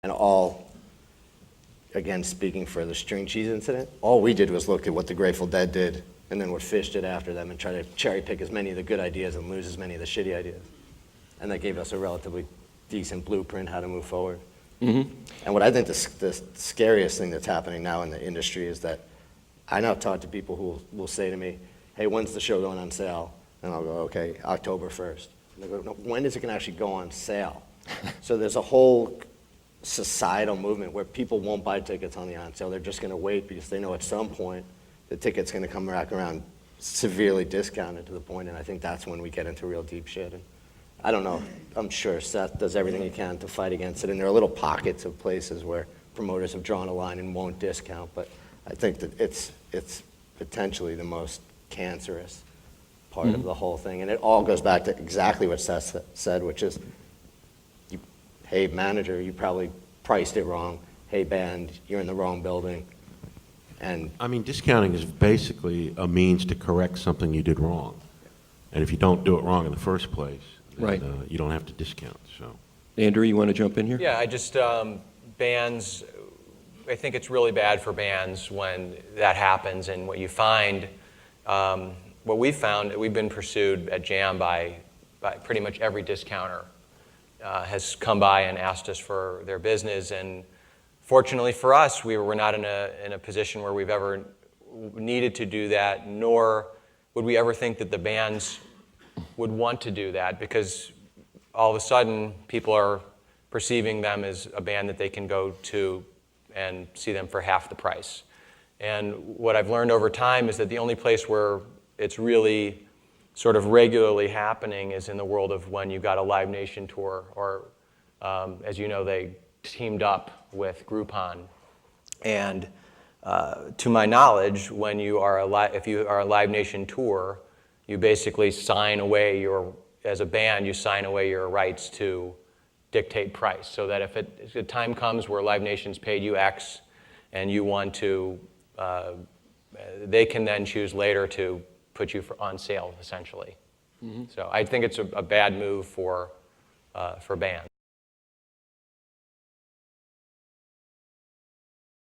And all, again, speaking for the string cheese incident, all we did was look at what the Grateful Dead did and then what Phish did after them and try to cherry pick as many of the good ideas and lose as many of the shitty ideas. And that gave us a relatively decent blueprint how to move forward. And what I think the scariest thing that's happening now in the industry is that I now talk to people who will say to me, hey, when's the show going on sale? And I'll go, okay, October 1st. And they go, no, when is it going to actually go on sale? So there's a whole societal movement where people won't buy tickets on the on sale. They're just going to wait because they know at some point the ticket's going to come back around severely discounted to the point, and I think that's when we get into real deep shit. And I don't know. I'm sure Seth does everything he can to fight against it, and there are little pockets of places where promoters have drawn a line and won't discount, but I think that it's potentially the most cancerous part of the whole thing. And it all goes back to exactly what Seth said, which is, hey, manager, you probably priced it wrong. Hey, band, you're in the wrong building. And I mean, discounting is basically a means to correct something you did wrong. And if you don't do it wrong in the first place, then, Right. You don't have to discount. So, Andrew, you want to jump in here? Yeah, I just, bands, I think it's really bad for bands when that happens. And what you find, what we've found, we've been pursued at Jam by pretty much every discounter has come by and asked us for their business. And fortunately for us, we were not in a position where we've ever needed to do that, nor would we ever think that the bands would want to do that, because all of a sudden people are perceiving them as a band that they can go to and see them for half the price. And what I've learned over time is that the only place where it's really sort of regularly happening is in the world of when you've got a Live Nation tour, or as you know, they teamed up with Groupon. And to my knowledge, when you are if you are a Live Nation tour, you basically sign away as a band, you sign away your rights to dictate price, so that if the time comes where Live Nation's paid you X and you want to, they can then choose later to put you on sale, essentially. So I think it's a bad move for bands.